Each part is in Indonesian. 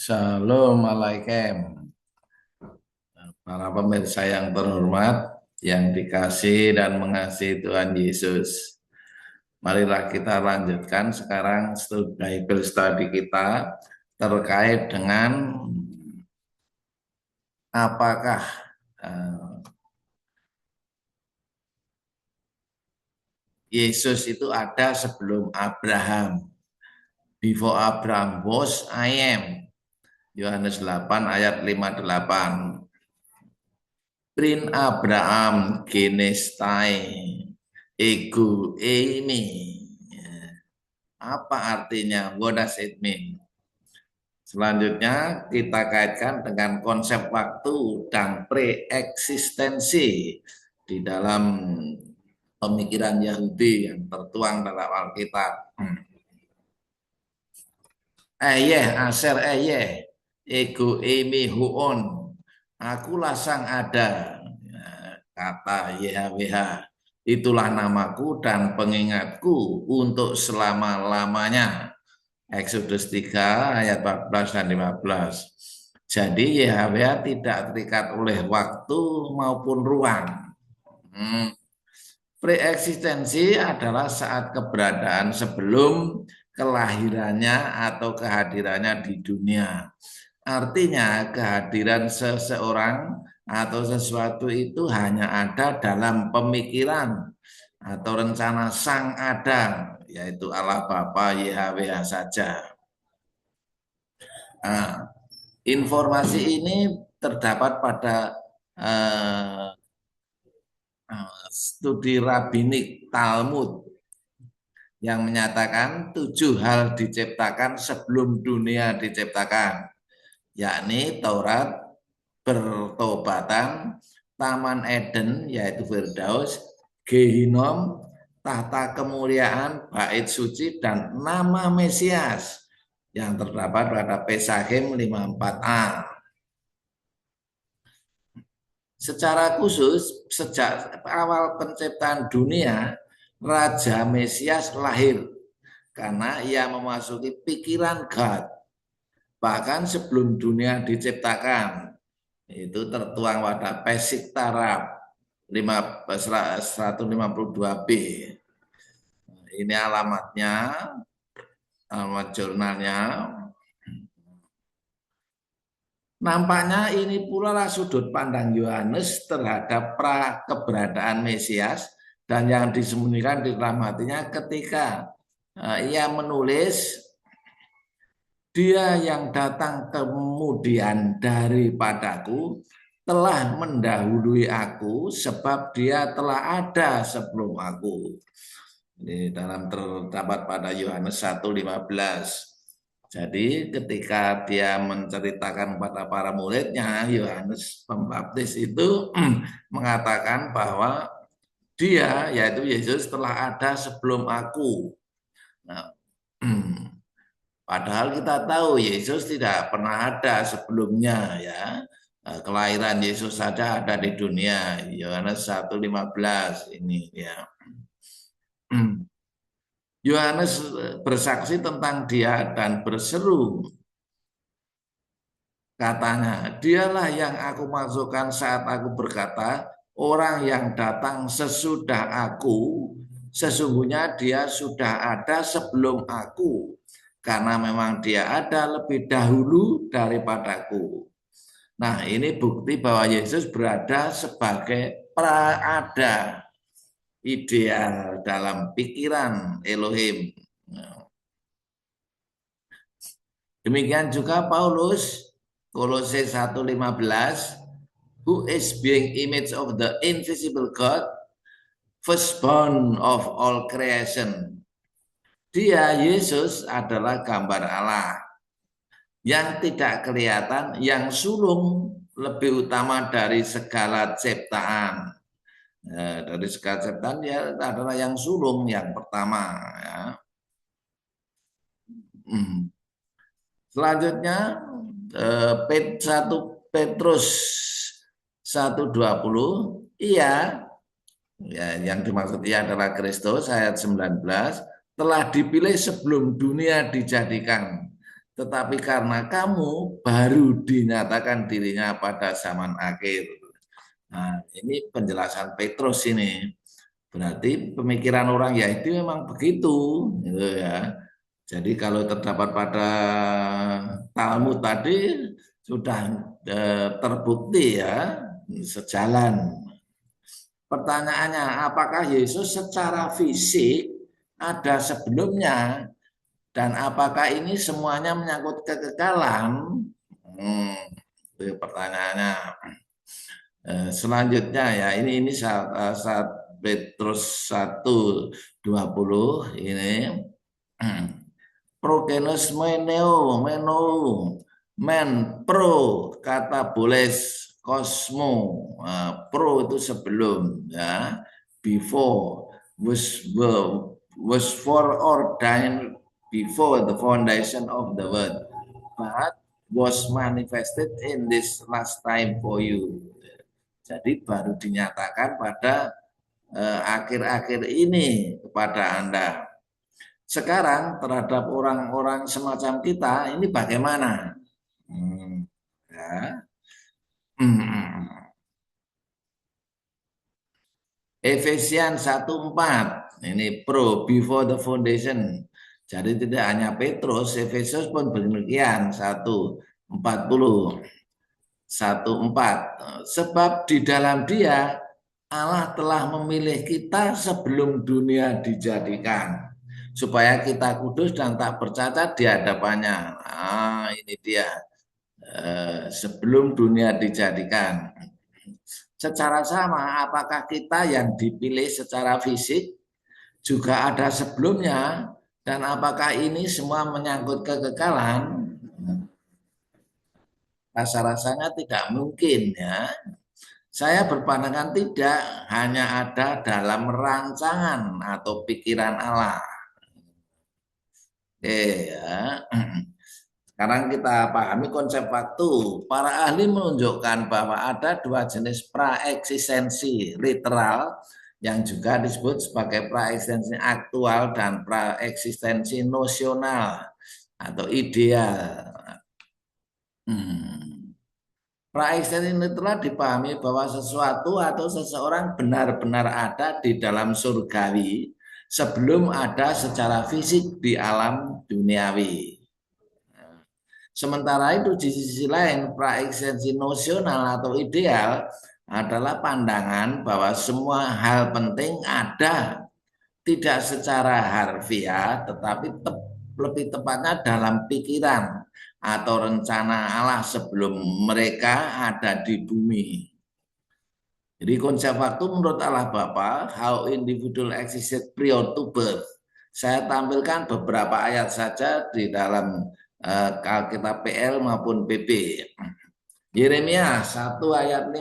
Shalom Alaikum. Para pemirsa yang terhormat, yang dikasih dan mengasihi Tuhan Yesus. Marilah kita lanjutkan sekarang Bible study kita terkait dengan apakah Yesus itu ada sebelum Abraham. Before Abraham was, I am. Yohanes 8 ayat 58. Prin Abraham genestai ego eimi. Apa artinya? What does it mean? Selanjutnya kita kaitkan dengan konsep waktu dan preeksistensi di dalam pemikiran Yahudi yang tertuang dalam Alkitab. Aser ego eimi huon. Akulah sang ada, kata YHWH. Itulah namaku dan pengingatku untuk selama-lamanya. Exodus 3 ayat 14 dan 15. Jadi YHWH tidak terikat oleh waktu maupun ruang. Preeksistensi adalah saat keberadaan sebelum kelahirannya atau kehadirannya di dunia. Artinya kehadiran seseorang atau sesuatu itu hanya ada dalam pemikiran atau rencana sang Adam, yaitu Allah Bapa YHWH saja. Nah, informasi ini terdapat pada studi rabbinik Talmud yang menyatakan 7 hal diciptakan sebelum dunia diciptakan, yakni Taurat, pertobatan, Taman Eden yaitu Firdaus, Gehinom, tahta kemuliaan, bait suci, dan nama Mesias yang terdapat pada Pesahim 54a. Secara khusus, sejak awal penciptaan dunia, Raja Mesias lahir karena ia memasuki pikiran God. Bahkan sebelum dunia diciptakan, itu tertuang pada Pesik Tarab 152b. Ini alamatnya, alamat jurnalnya. Nampaknya ini pula lah sudut pandang Yohanes terhadap keberadaan Mesias dan yang disembunyikan di dalam hatinya ketika ia menulis, dia yang datang kemudian daripadaku telah mendahului aku sebab dia telah ada sebelum aku. Ini dalam terdapat pada Yohanes 1:15. Jadi ketika dia menceritakan pada para muridnya, Yohanes Pembaptis itu mengatakan bahwa dia, yaitu Yesus, telah ada sebelum aku. Nah, padahal kita tahu Yesus tidak pernah ada sebelumnya, ya. Kelahiran Yesus saja ada di dunia. Yohanes 1:15 ini, ya. Yohanes bersaksi tentang dia dan berseru, katanya, dialah yang aku masukkan saat aku berkata, orang yang datang sesudah aku, sesungguhnya dia sudah ada sebelum aku, karena memang dia ada lebih dahulu daripadaku. Nah, ini bukti bahwa Yesus berada sebagai praada ideal dalam pikiran Elohim. Demikian juga Paulus, Kolose 1:15, who is being image of the invisible God, firstborn of all creation. Dia, Yesus, adalah gambar Allah yang tidak kelihatan, yang sulung, lebih utama dari segala ciptaan. Dari segala ciptaan dia adalah yang sulung, yang pertama, ya. Selanjutnya 1 Petrus 1:20, ia, ya, yang dimaksud ia adalah Kristus, ayat 19, telah dipilih sebelum dunia dijadikan, tetapi karena kamu baru dinyatakan dirinya pada zaman akhir. Nah, ini penjelasan Petrus ini. Berarti pemikiran orang Yahudi memang begitu, gitu ya. Jadi kalau terdapat pada Talmud tadi sudah terbukti ya, sejalan. Pertanyaannya, apakah Yesus secara fisik ada sebelumnya dan apakah ini semuanya menyangkut kekekalan? Itu pertanyaannya. Selanjutnya ya ini saat Petrus 1:20 ini progenos meno men pro kata boles kosmo pro itu sebelum ya before was foreordained before the foundation of the world but was manifested in this last time for you. Jadi baru dinyatakan pada akhir-akhir ini kepada Anda. Sekarang terhadap orang-orang semacam kita ini bagaimana? Ya. Efesian 1:4 ini pro before the foundation. Jadi tidak hanya Petrus, Efesus pun demikian 1:40. 1:4. Sebab di dalam Dia Allah telah memilih kita sebelum dunia dijadikan supaya kita kudus dan tak bercacat di hadapannya. Nah, ini dia sebelum dunia dijadikan. Secara sama, apakah kita yang dipilih secara fisik juga ada sebelumnya dan apakah ini semua menyangkut kekekalan? Rasa-rasanya tidak mungkin ya. Saya berpandangan tidak hanya ada dalam rancangan atau pikiran Allah. Ya. Sekarang kita pahami konsep waktu. Para ahli menunjukkan bahwa ada dua jenis praeksistensi literal yang juga disebut sebagai praeksistensi aktual dan praeksistensi nosional atau ideal. Praeksistensi literal dipahami bahwa sesuatu atau seseorang benar-benar ada di dalam surgawi sebelum ada secara fisik di alam duniawi. Sementara itu di sisi lain praeksistensi nosional atau ideal adalah pandangan bahwa semua hal penting ada tidak secara harfiah tetapi lebih tepatnya dalam pikiran atau rencana Allah sebelum mereka ada di bumi. Jadi konsep waktu menurut Allah Bapa, how individual existed prior to birth. Saya tampilkan beberapa ayat saja di dalam Alkitab PL maupun PP. Yeremia 1 ayat 5.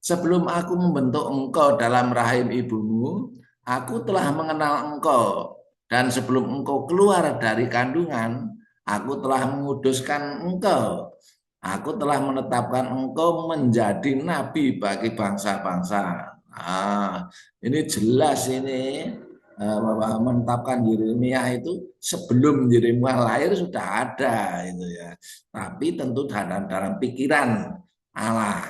Sebelum aku membentuk engkau dalam rahim ibumu, aku telah mengenal engkau. Dan sebelum engkau keluar dari kandungan, aku telah menguduskan engkau. Aku telah menetapkan engkau menjadi nabi bagi bangsa-bangsa. Nah, ini jelas ini bahwa menetapkan Yeremia itu sebelum Yeremia lahir sudah ada itu ya. Tapi tentu dalam pikiran Allah.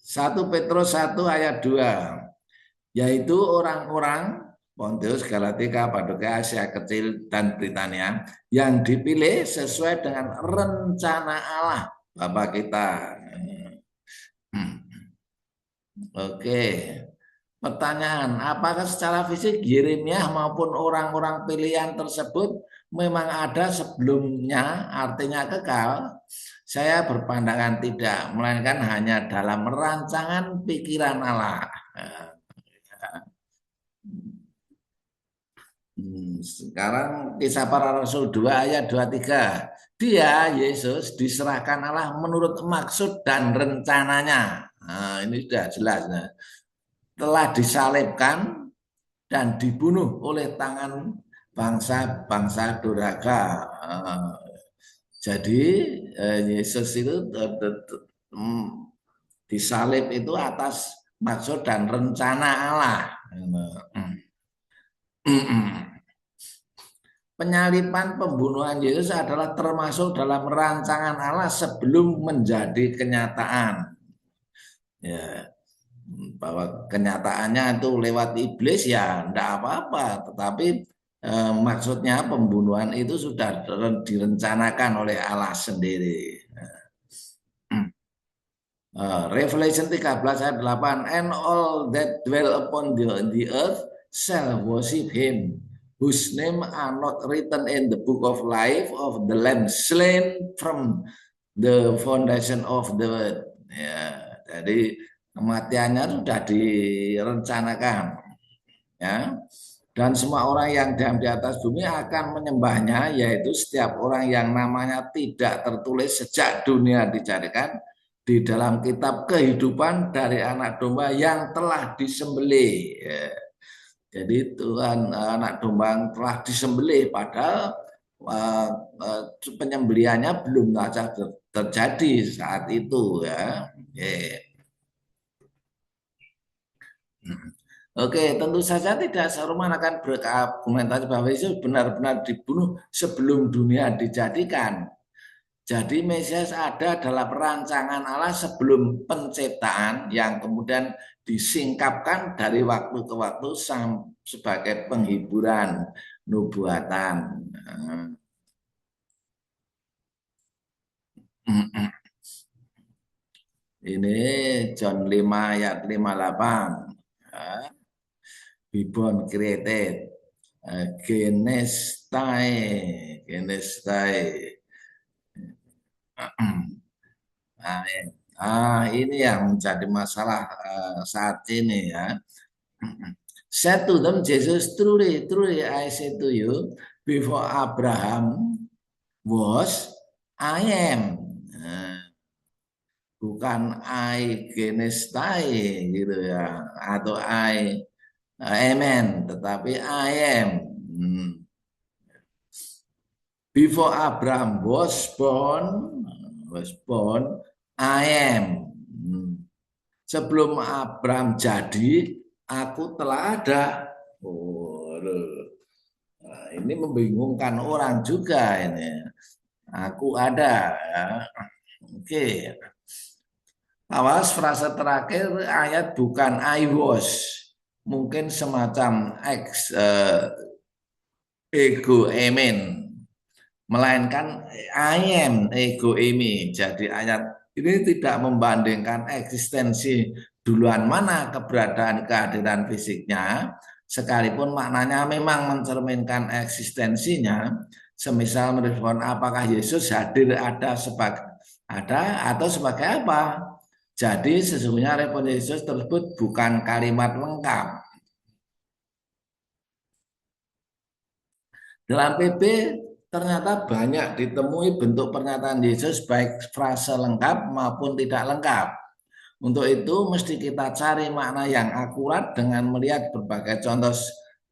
1 Petrus 1 ayat 2. Yaitu orang-orang Pontius, Galatia, Kapadokia, Asia Kecil, dan Britania yang dipilih sesuai dengan rencana Allah Bapa kita. Oke. Pertanyaan, apakah secara fisik Yeremia maupun orang-orang pilihan tersebut memang ada sebelumnya, artinya kekal? Saya berpandangan tidak, melainkan hanya dalam rancangan pikiran Allah. Sekarang Kisah Para Rasul 2 ayat 23. Dia, Yesus, diserahkan Allah menurut maksud dan rencananya. Nah, ini sudah jelas. Nah. Telah disalibkan dan dibunuh oleh tangan bangsa-bangsa durhaka. Jadi Yesus itu disalib itu atas maksud dan rencana Allah. penyalipan pembunuhan Yesus adalah termasuk dalam rancangan Allah sebelum menjadi kenyataan. Ya, bahwa kenyataannya itu lewat iblis ya enggak apa-apa, tetapi maksudnya pembunuhan itu sudah direncanakan oleh Allah sendiri. Revelation 13 ayat 8, and all that dwell upon the earth shall worship him whose name are not written in the book of life of the Lamb slain from the foundation of the world. Ya, jadi kematiannya sudah direncanakan, ya. Dan semua orang yang diam di atas bumi akan menyembahnya, yaitu setiap orang yang namanya tidak tertulis sejak dunia dijadikan di dalam kitab kehidupan dari anak domba yang telah disembelih. Ya. Jadi Tuhan, anak domba yang telah disembelih, padahal penyembelihannya belum terjadi saat itu, ya. Yeah. Oke, tentu saja tidak seorang akan berargumentasi bahwa Yesus benar-benar dibunuh sebelum dunia dijadikan. Jadi Mesias ada dalam rancangan Allah sebelum penciptaan yang kemudian disingkapkan dari waktu ke waktu sebagai penghiburan nubuatan. Ini John 5 ayat 58. Be born created. Genestai. Ini yang menjadi masalah saat ini, ya. Said to them, Jesus, truly, truly I say to you, before Abraham was, I am. Bukan I genestai gitu ya, atau I amen, tetapi I am. Before Abraham was born, I am. Sebelum Abraham jadi, aku telah ada. Nah, ini membingungkan orang juga ini. Aku ada. Ya. Oke. Awas, frase terakhir ayat bukan I was. Mungkin semacam ego emen. Melainkan I am ego emi. Jadi ayat ini tidak membandingkan eksistensi duluan mana keberadaan kehadiran fisiknya, sekalipun maknanya memang mencerminkan eksistensinya. Semisal merespon apakah Yesus hadir ada atau sebagai apa. Jadi sesungguhnya respon Yesus tersebut bukan kalimat lengkap. Dalam PB ternyata banyak ditemui bentuk pernyataan Yesus baik frase lengkap maupun tidak lengkap. Untuk itu mesti kita cari makna yang akurat dengan melihat berbagai contoh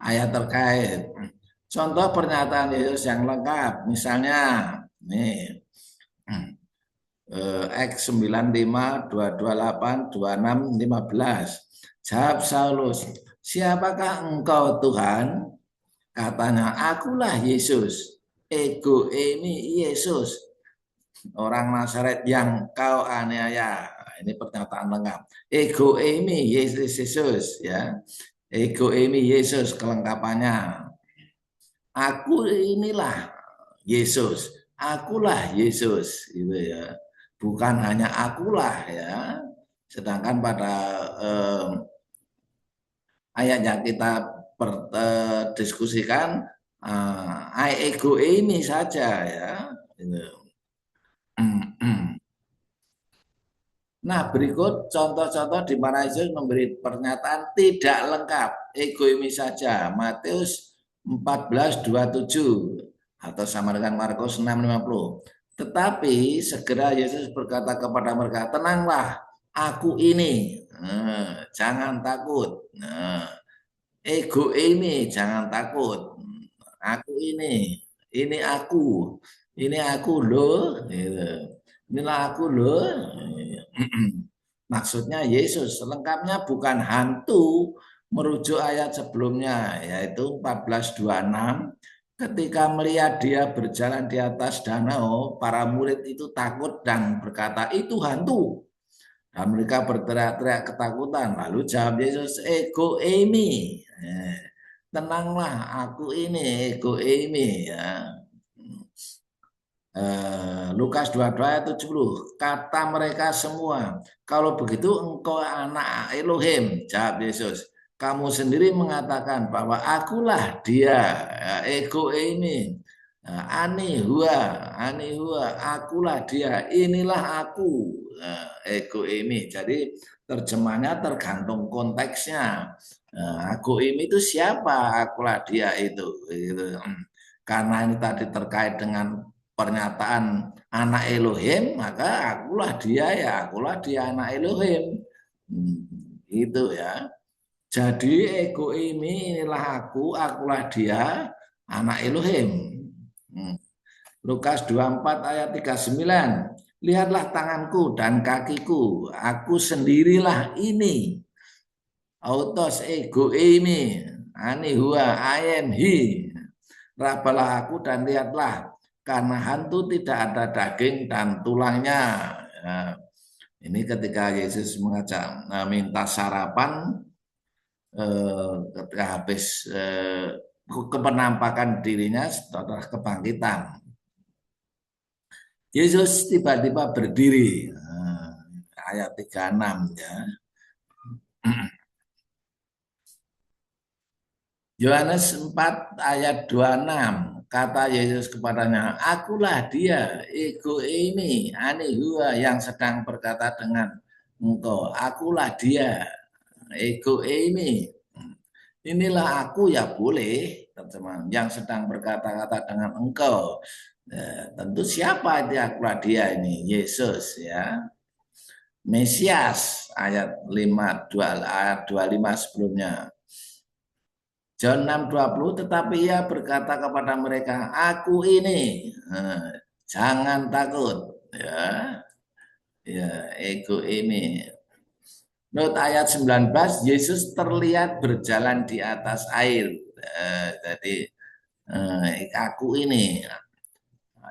ayat terkait. Contoh pernyataan Yesus yang lengkap, misalnya nih X 95 228 26 15. Jawab Saulus, siapakah engkau Tuhan? Katanya, akulah Yesus. Ego ini Yesus, orang Nazaret yang kau aniaya. Ini pernyataan lengkap. Ego ini Yesus, ya. Ego ini Yesus kelengkapannya. Aku inilah Yesus. Akulah Yesus, gitu ya. Bukan hanya akulah, ya. Sedangkan pada ayat yang kita diskusikan I ego ini saja, ya. Nah, berikut contoh-contoh di mana Yesus memberi pernyataan tidak lengkap, ego ini saja. Matius 14:27 atau sama dengan Markus 6:50. Tetapi segera Yesus berkata kepada mereka, tenanglah, aku ini, jangan takut. Ego ini jangan takut. Aku ini aku loh. Inilah aku loh. Maksudnya Yesus, selengkapnya bukan hantu, merujuk ayat sebelumnya yaitu 14:26 Ketika melihat dia berjalan di atas danau, para murid itu takut dan berkata, itu hantu. Dan mereka berteriak-teriak ketakutan. Lalu jawab Yesus, ego eimi. Tenanglah, aku ini, ego eimi. Ya. Lukas 22 ayat 70. Kata mereka semua, kalau begitu engkau anak Elohim, jawab Yesus. Kamu sendiri mengatakan bahwa akulah dia, ego ini. Ani hua, akulah dia, inilah aku, ego ini. Jadi terjemahnya tergantung konteksnya. Aku ini itu siapa? Akulah dia itu. Gitu. Karena ini tadi terkait dengan pernyataan anak Elohim, maka akulah dia ya, akulah dia anak Elohim. Itu ya. Jadi ego ini inilah aku, akulah dia, anak Elohim. Lukas 24 ayat 39. Lihatlah tanganku dan kakiku, aku sendirilah ini. Autos ego ini, ani hua, I am he. Rabalah aku dan lihatlah, karena hantu tidak ada daging dan tulangnya. Ya, ini ketika Yesus mengajak minta sarapan, ketika habis kepenampakan dirinya setelah kebangkitan. Yesus tiba-tiba berdiri. Ayat 36 ya. Yohanes 4 ayat 26. Kata Yesus kepadanya, akulah dia, ego ini, anihua yang sedang berkata dengan engkau. Akulah dia, ego ini. Inilah aku ya boleh, teman-teman, yang sedang berkata-kata dengan engkau. Tentu siapa dia, akulah dia ini? Yesus ya. Mesias ayat 5, ayat 25 sebelumnya. John 6:20, tetapi ia berkata kepada mereka, aku ini, jangan takut. Ya, ego ini. Menurut ayat 19, Yesus terlihat berjalan di atas air. Jadi, aku ini.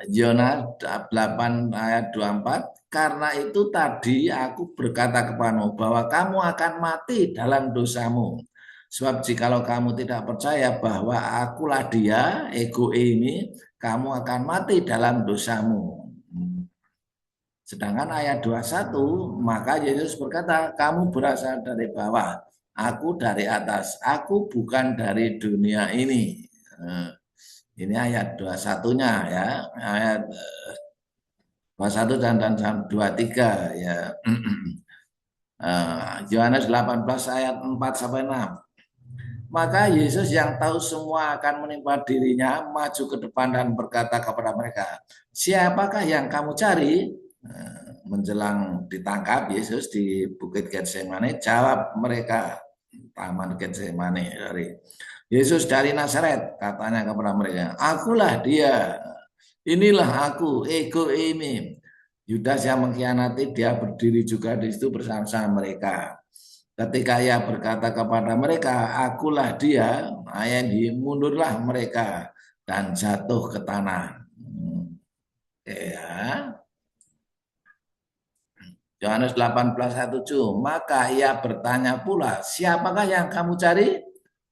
Yohanes 8 ayat 24, karena itu tadi aku berkata kepadamu bahwa kamu akan mati dalam dosamu. Sebab jikalau kamu tidak percaya bahwa akulah dia, ego ini, kamu akan mati dalam dosamu. Sedangkan ayat 21, maka Yesus berkata, kamu berasal dari bawah, aku dari atas, aku bukan dari dunia ini. Ini ayat 21-nya ya, ayat 21 dan 23 ya. Yohanes 18 ayat 4 sampai 6. Maka Yesus yang tahu semua akan menimpa dirinya maju ke depan dan berkata kepada mereka, siapakah yang kamu cari? Menjelang ditangkap Yesus di Bukit Getsemani, jawab mereka, Taman Getsemani, Yesus dari Nazaret, katanya kepada mereka, akulah dia, inilah aku, ego ini. Yudas yang mengkhianati, dia berdiri juga di situ bersama-sama mereka. Ketika ia berkata kepada mereka, akulah dia, mundurlah mereka dan jatuh ke tanah. Ya. Yohanes 18:7. Maka ia bertanya pula, siapakah yang kamu cari?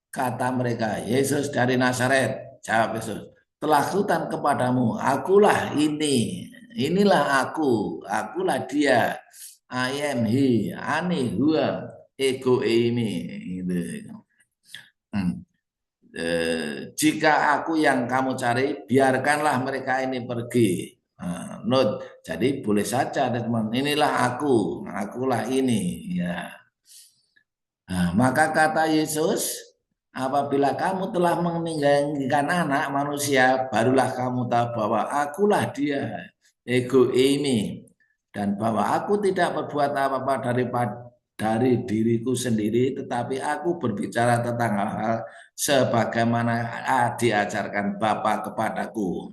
Kata mereka, Yesus dari Nazaret. Jawab Yesus, telah kutan kepadamu, akulah ini. Inilah aku, akulah dia. I am he, ani hua, ego ini. Jika aku yang kamu cari, biarkanlah mereka ini pergi. Note, jadi boleh saja teman, inilah aku, akulah ini. Ya. Maka kata Yesus, apabila kamu telah meninggalkan anak manusia, barulah kamu tahu bahwa akulah dia, ego ini, dan bahwa aku tidak berbuat apa-apa dari diriku sendiri, tetapi aku berbicara tentang hal-hal sebagaimana diajarkan Bapa kepadaku.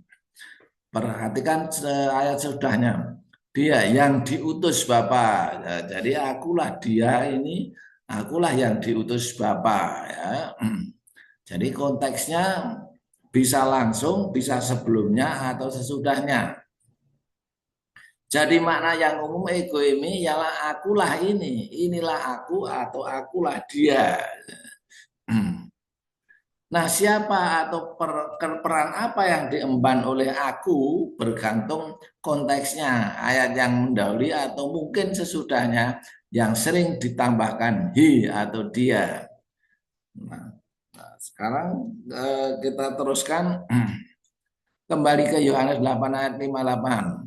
Perhatikan ayat sudahnya. Dia yang diutus Bapa. Jadi akulah dia ini, akulah yang diutus Bapa. Ya. Jadi konteksnya bisa langsung, bisa sebelumnya atau sesudahnya. Jadi makna yang umum ego ini ialah akulah ini, inilah aku atau akulah dia. Nah, siapa atau peran apa yang diemban oleh aku bergantung konteksnya, ayat yang mendahului atau mungkin sesudahnya yang sering ditambahkan he atau dia. Nah, sekarang kita teruskan kembali ke Yohanes 8 ayat 58.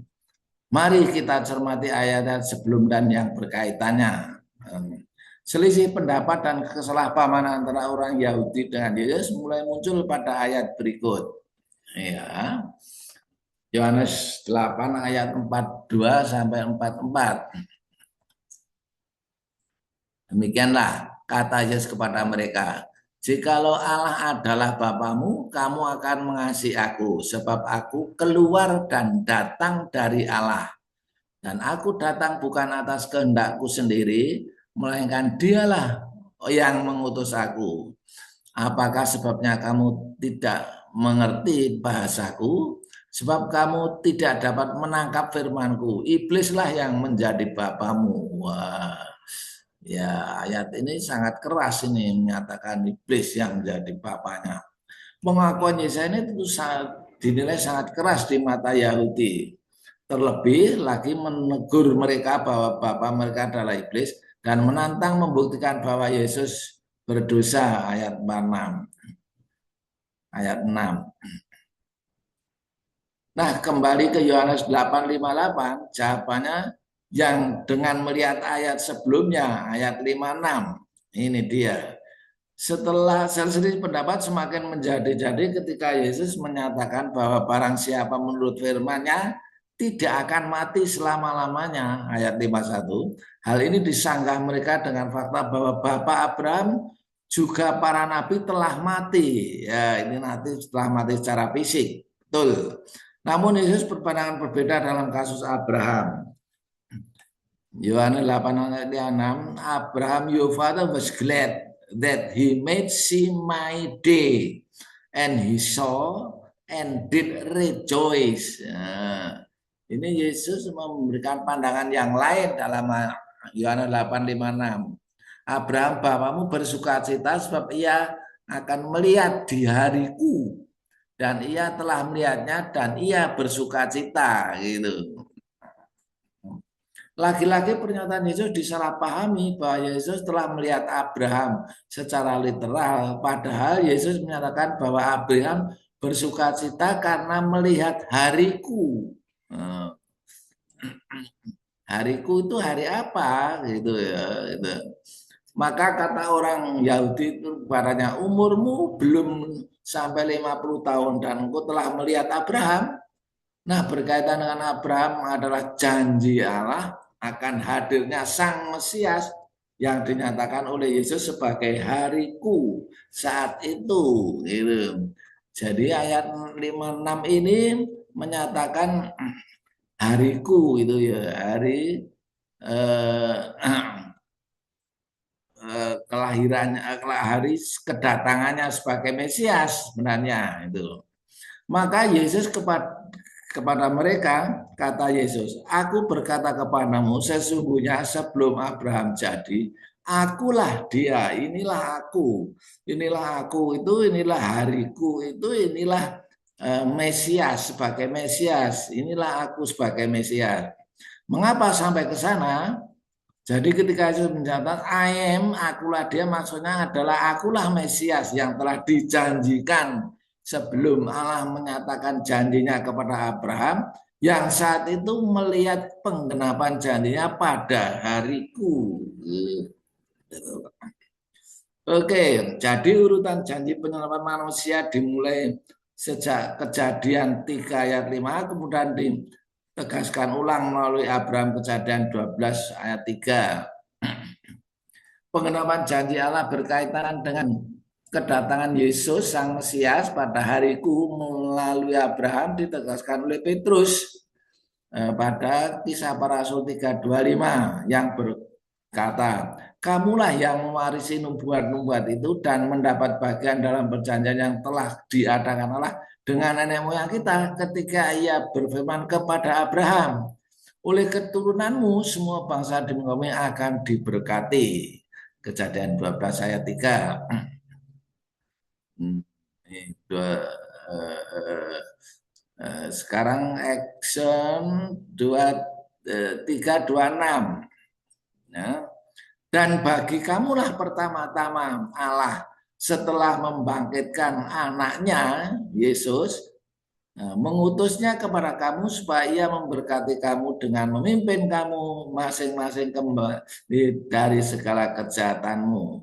Mari kita cermati ayat sebelum dan yang berkaitannya. Selisih pendapat dan kesalahpahaman antara orang Yahudi dengan Yesus mulai muncul pada ayat berikut. Ya. Yohanes 8 ayat 42 sampai 44. Demikianlah kata Yesus kepada mereka. Jikalau Allah adalah Bapamu, kamu akan mengasihi aku, sebab aku keluar dan datang dari Allah. Dan aku datang bukan atas kehendakku sendiri, melainkan dialah yang mengutus aku. Apakah sebabnya kamu tidak mengerti bahasaku? Sebab kamu tidak dapat menangkap firmanku. Iblislah yang menjadi bapamu. Wah, ya ayat ini sangat keras ini menyatakan iblis yang menjadi bapaknya. Pengakuan Yesus ini tentu dinilai sangat keras di mata Yahudi. Terlebih lagi menegur mereka bahwa bapa mereka adalah iblis dan menantang membuktikan bahwa Yesus berdosa ayat 6. Ayat 6. Nah, kembali ke Yohanes 8:58, jawabannya yang dengan melihat ayat sebelumnya, ayat 56. Ini dia. Setelah selisih pendapat semakin menjadi-jadi ketika Yesus menyatakan bahwa barang siapa menurut firman-Nya tidak akan mati selama-lamanya, ayat 51. Hal ini disanggah mereka dengan fakta bahwa Bapak Abraham juga para nabi telah mati. Ya, ini nanti setelah mati secara fisik. Betul. Namun Yesus berpandangan berbeda dalam kasus Abraham. Yohanes 8 ayat 6, Abraham your father was glad that he made see my day, and he saw and did rejoice. Nah, ini Yesus memberikan pandangan yang lain dalam Yohanes 8:56. Abraham bapamu bersukacita sebab ia akan melihat di hariku, dan ia telah melihatnya dan ia bersukacita gitu. Lagi-lagi pernyataan Yesus disalahpahami bahwa Yesus telah melihat Abraham secara literal, padahal Yesus menyatakan bahwa Abraham bersukacita karena melihat hariku. Hariku itu hari apa gitu ya. Gitu. Maka kata orang Yahudi itu kepadanya, umurmu belum sampai 50 tahun dan engkau telah melihat Abraham. Nah, berkaitan dengan Abraham adalah janji Allah akan hadirnya Sang Mesias yang dinyatakan oleh Yesus sebagai hariku saat itu. Gitu. Jadi ayat 56 ini menyatakan hariku itu ya, hari kelahirannya, hari kedatangannya sebagai Mesias sebenarnya itu. Maka Yesus kepada mereka, kata Yesus, aku berkata kepadamu, sesungguhnya sebelum Abraham jadi, akulah dia, inilah aku itu, inilah hariku itu, inilah Mesias sebagai Mesias, inilah aku sebagai Mesias. Mengapa sampai ke sana? Jadi ketika Yesus mencatat I am, akulah dia, maksudnya adalah akulah Mesias yang telah dijanjikan sebelum Allah menyatakan janjinya kepada Abraham, yang saat itu melihat penggenapan janjinya pada hariku. Oke, jadi urutan janji penyelamat manusia dimulai sejak Kejadian 3 ayat 5, kemudian ditegaskan ulang melalui Abraham Kejadian 12 ayat 3. Penggenapan janji Allah berkaitan dengan kedatangan Yesus Sang Mesias pada hariku melalui Abraham ditegaskan oleh Petrus pada Kisah Para Rasul 3:25 yang kata, kamulah yang mewarisi nubuat-nubuat itu dan mendapat bagian dalam perjanjian yang telah diadakan Allah dengan nenek moyang kita ketika ia berfirman kepada Abraham, oleh keturunanmu semua bangsa di muka bumi akan diberkati. Kejadian 12 ayat 3. Sekarang action 3:26. Ya. Dan bagi kamulah pertama-tama Allah setelah membangkitkan anaknya Yesus, mengutusnya kepada kamu supaya ia memberkati kamu dengan memimpin kamu masing-masing kembali dari segala kejahatanmu.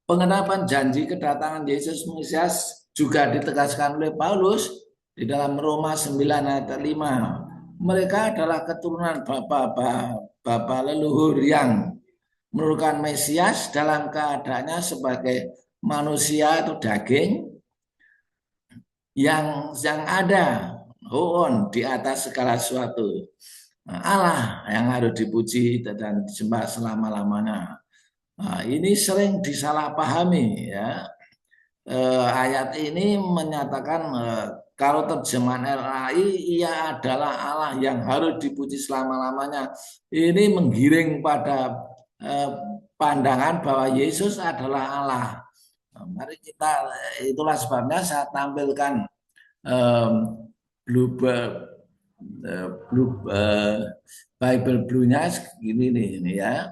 Pengenapan janji kedatangan Yesus Mesias juga ditegaskan oleh Paulus di dalam Roma 9 ayat 5. Mereka adalah keturunan bapa leluhur yang merupakan Mesias dalam keadaannya sebagai manusia atau daging yang ada hoon di atas segala sesuatu. Allah yang harus dipuji dan disembah selama-lamanya. Nah, ini sering disalahpahami ya. Ayat ini menyatakan kalau terjemahan RAI ia adalah Allah yang harus dipuji selama-lamanya. Ini menggiring pada pandangan bahwa Yesus adalah Allah. Nah, mari kita, itulah sebabnya saya tampilkan Bible Blue-nya gini nih ini ya.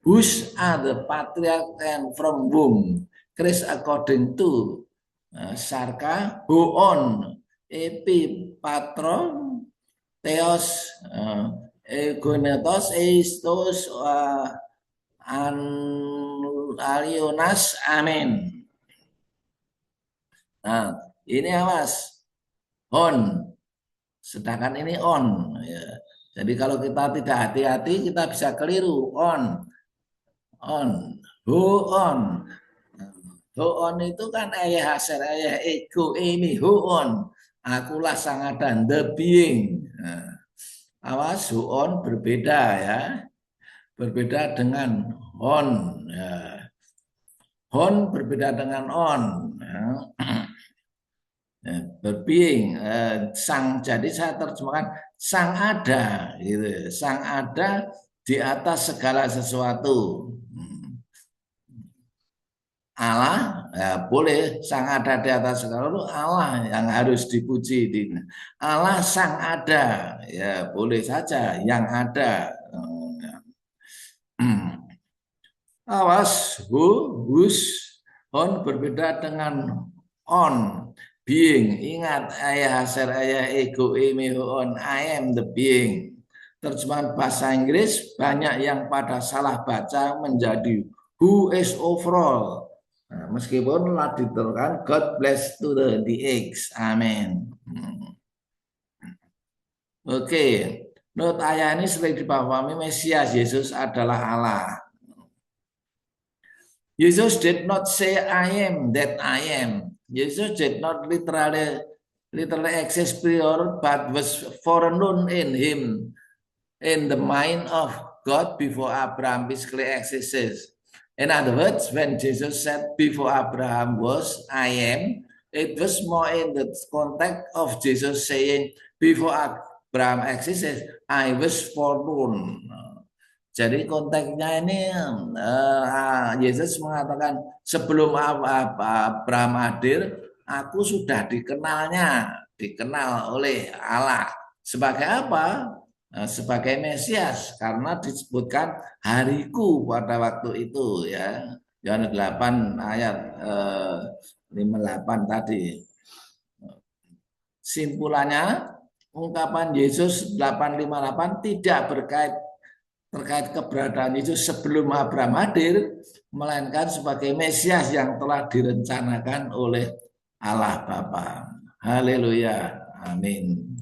Whose are the patriarch and from whom Christ according to Sarka Huon epi patron theos egonetos eistos alionas amen. Nah, ini awas on, sedangkan ini on ya. Jadi kalau kita tidak hati-hati kita bisa keliru on who on itu kan ayah hasil ayah ego ini who on, akulah sang ada the being. Nah, awas who on berbeda ya, berbeda dengan on ya. On berbeda dengan on ya. Berbeing sang, jadi saya terjemahkan sang ada gitu, sang ada di atas segala sesuatu. Allah ya, boleh sang ada di atas segala sesuatu, Allah yang harus dipuji. Allah sang ada ya boleh saja yang ada. Awas whose on berbeda dengan on being. Ingat ayah hasil ayah ego on, I am the being. Terjemahan bahasa Inggris banyak yang pada salah baca menjadi who is overall. Nah, meskipun telah dituliskan God bless to the eggs. Amin. Oke, menurut ayah ini sering dipahami Mesias Yesus adalah Allah. Jesus did not say I am that I am. Jesus did not literally exist prior, but was foreknown in him, in the mind of God before Abraham physically existed. In other words, when Jesus said before Abraham was, I am, it was more in the context of Jesus saying before Abraham existed, I was foreknown. Jadi konteksnya ini Yesus mengatakan sebelum Abraham hadir, aku sudah dikenal oleh Allah. Sebagai apa? Sebagai Mesias, karena disebutkan hariku pada waktu itu ya. Yohanes 8 ayat 58 tadi. Simpulannya, ungkapan Yesus 8:58 tidak terkait keberadaan Yesus sebelum Abraham hadir, melainkan sebagai Mesias yang telah direncanakan oleh Allah Bapa. Haleluya. Amin.